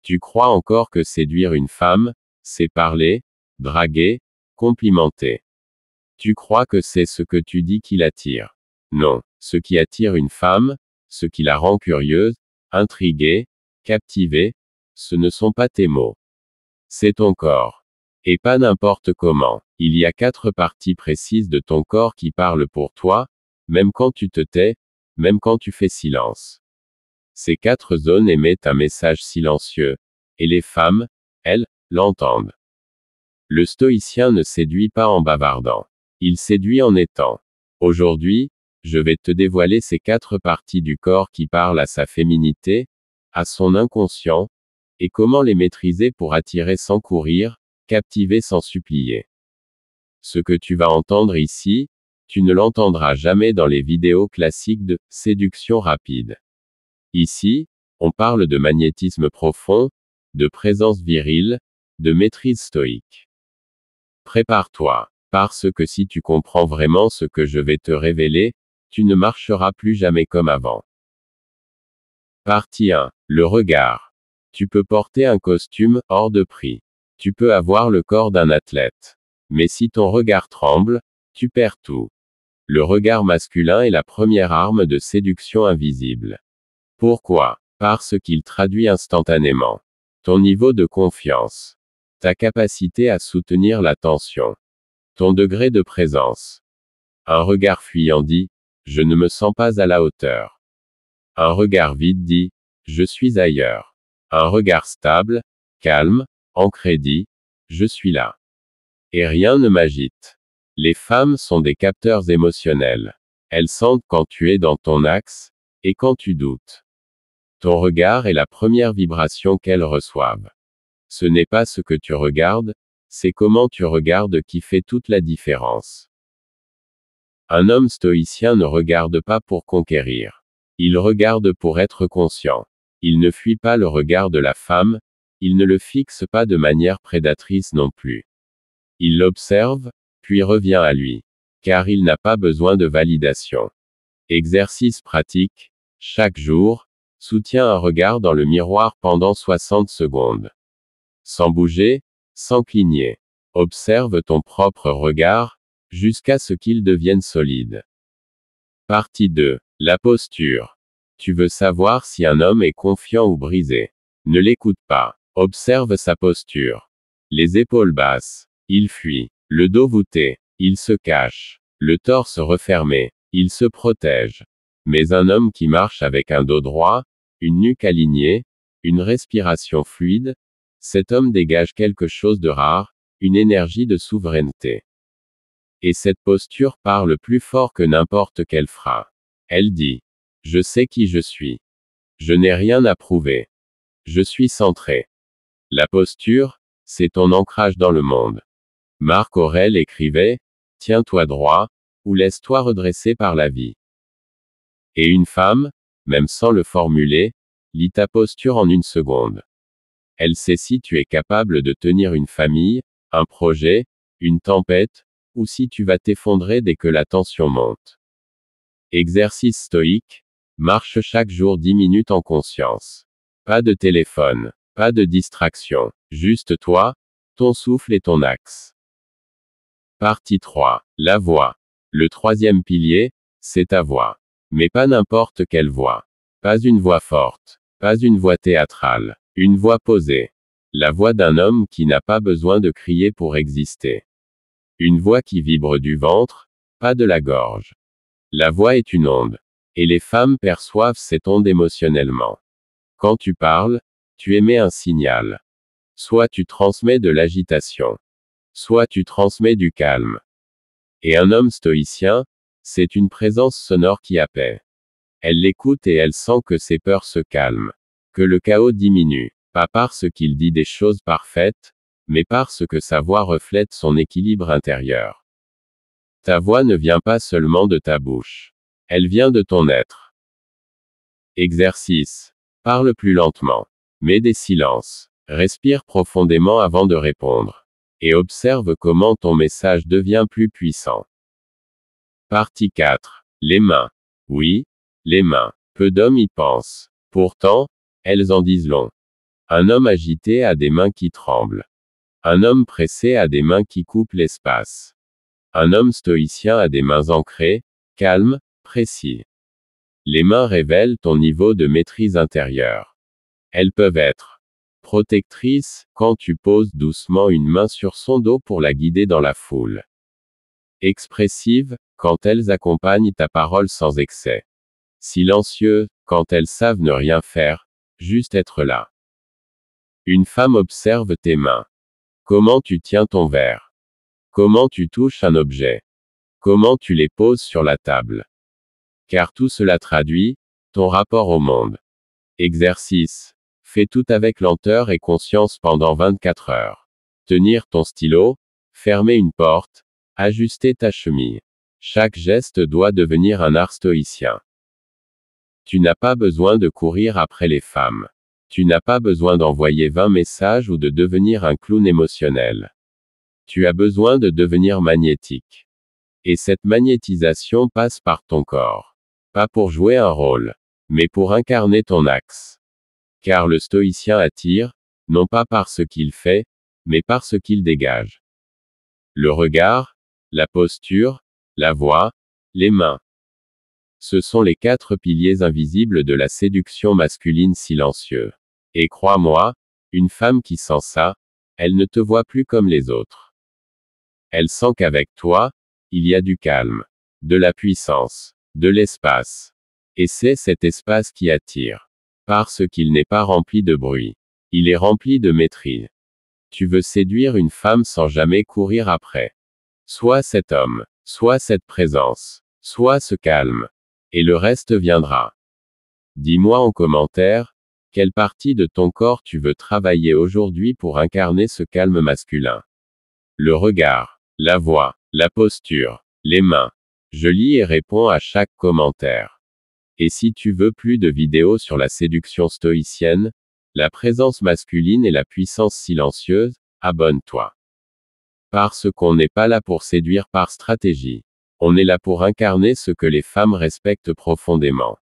Tu crois encore que séduire une femme, c'est parler, draguer, complimenter. Tu crois que c'est ce que tu dis qui l'attire. Non, ce qui attire une femme, ce qui la rend curieuse, intriguée, captivée, ce ne sont pas tes mots. C'est ton corps. Et pas n'importe comment. Il y a 4 parties précises de ton corps qui parlent pour toi, même quand tu te tais, même quand tu fais silence. Ces 4 zones émettent un message silencieux, et les femmes, elles, l'entendent. Le stoïcien ne séduit pas en bavardant. Il séduit en étant. Aujourd'hui, je vais te dévoiler ces 4 parties du corps qui parlent à sa féminité, à son inconscient, et comment les maîtriser pour attirer sans courir, captiver sans supplier. Ce que tu vas entendre ici, tu ne l'entendras jamais dans les vidéos classiques de séduction rapide. Ici, on parle de magnétisme profond, de présence virile, de maîtrise stoïque. Prépare-toi, parce que si tu comprends vraiment ce que je vais te révéler, tu ne marcheras plus jamais comme avant. Partie 1. Le regard. Tu peux porter un costume hors de prix. Tu peux avoir le corps d'un athlète. Mais si ton regard tremble, tu perds tout. Le regard masculin est la première arme de séduction invisible. Pourquoi? Parce qu'il traduit instantanément ton niveau de confiance, ta capacité à soutenir l'attention, ton degré de présence. Un regard fuyant dit, je ne me sens pas à la hauteur. Un regard vide dit, je suis ailleurs. Un regard stable, calme, ancré dit, je suis là. Et rien ne m'agite. Les femmes sont des capteurs émotionnels. Elles sentent quand tu es dans ton axe, et quand tu doutes. Ton regard est la première vibration qu'elles reçoivent. Ce n'est pas ce que tu regardes, c'est comment tu regardes qui fait toute la différence. Un homme stoïcien ne regarde pas pour conquérir. Il regarde pour être conscient. Il ne fuit pas le regard de la femme, il ne le fixe pas de manière prédatrice non plus. Il l'observe, puis revient à lui. Car il n'a pas besoin de validation. Exercice pratique, chaque jour, soutiens un regard dans le miroir pendant 60 secondes. Sans bouger, sans cligner. Observe ton propre regard, jusqu'à ce qu'il devienne solide. Partie 2. La posture. Tu veux savoir si un homme est confiant ou brisé. Ne l'écoute pas. Observe sa posture. Les épaules basses. Il fuit. Le dos voûté. Il se cache. Le torse refermé. Il se protège. Mais un homme qui marche avec un dos droit, une nuque alignée, une respiration fluide, cet homme dégage quelque chose de rare, une énergie de souveraineté. Et cette posture parle plus fort que n'importe quelle phrase. Elle dit, je sais qui je suis. Je n'ai rien à prouver. Je suis centré. La posture, c'est ton ancrage dans le monde. Marc Aurèle écrivait, tiens-toi droit, ou laisse-toi redresser par la vie. Et une femme, même sans le formuler, lit ta posture en 1 seconde. Elle sait si tu es capable de tenir une famille, un projet, une tempête, ou si tu vas t'effondrer dès que la tension monte. Exercice stoïque, marche chaque jour 10 minutes en conscience. Pas de téléphone, pas de distraction, juste toi, ton souffle et ton axe. Partie 3. La voix. Le 3e pilier, c'est ta voix. Mais pas n'importe quelle voix. Pas une voix forte, pas une voix théâtrale, une voix posée. La voix d'un homme qui n'a pas besoin de crier pour exister. Une voix qui vibre du ventre, pas de la gorge. La voix est une onde. Et les femmes perçoivent cette onde émotionnellement. Quand tu parles, tu émets un signal. Soit tu transmets de l'agitation. Soit tu transmets du calme. Et un homme stoïcien, c'est une présence sonore qui apaise. Elle l'écoute et elle sent que ses peurs se calment. Que le chaos diminue. Pas parce qu'il dit des choses parfaites, mais parce que sa voix reflète son équilibre intérieur. Ta voix ne vient pas seulement de ta bouche. Elle vient de ton être. Exercice. Parle plus lentement. Mets des silences. Respire profondément avant de répondre. Et observe comment ton message devient plus puissant. Partie 4. Les mains. Oui, les mains. Peu d'hommes y pensent. Pourtant, elles en disent long. Un homme agité a des mains qui tremblent. Un homme pressé a des mains qui coupent l'espace. Un homme stoïcien a des mains ancrées, calmes, précis. Les mains révèlent ton niveau de maîtrise intérieure. Elles peuvent être protectrices, quand tu poses doucement une main sur son dos pour la guider dans la foule. Expressives, quand elles accompagnent ta parole sans excès. Silencieuses, quand elles savent ne rien faire, juste être là. Une femme observe tes mains. Comment tu tiens ton verre? Comment tu touches un objet? Comment tu les poses sur la table? Car tout cela traduit ton rapport au monde. Exercice. Fais tout avec lenteur et conscience pendant 24 heures. Tenir ton stylo, fermer une porte, ajuster ta chemise. Chaque geste doit devenir un art stoïcien. Tu n'as pas besoin de courir après les femmes. Tu n'as pas besoin d'envoyer 20 messages ou de devenir un clown émotionnel. Tu as besoin de devenir magnétique. Et cette magnétisation passe par ton corps. Pas pour jouer un rôle, mais pour incarner ton axe. Car le stoïcien attire, non pas par ce qu'il fait, mais par ce qu'il dégage. Le regard, la posture, la voix, les mains. Ce sont les 4 piliers invisibles de la séduction masculine silencieuse. Et crois-moi, une femme qui sent ça, elle ne te voit plus comme les autres. Elle sent qu'avec toi, il y a du calme, de la puissance, de l'espace. Et c'est cet espace qui attire. Parce qu'il n'est pas rempli de bruit. Il est rempli de maîtrise. Tu veux séduire une femme sans jamais courir après. Soit cet homme, soit cette présence, soit ce calme. Et le reste viendra. Dis-moi en commentaire, quelle partie de ton corps tu veux travailler aujourd'hui pour incarner ce calme masculin. Le regard, la voix, la posture, les mains. Je lis et réponds à chaque commentaire. Et si tu veux plus de vidéos sur la séduction stoïcienne, la présence masculine et la puissance silencieuse, abonne-toi. Parce qu'on n'est pas là pour séduire par stratégie. On est là pour incarner ce que les femmes respectent profondément.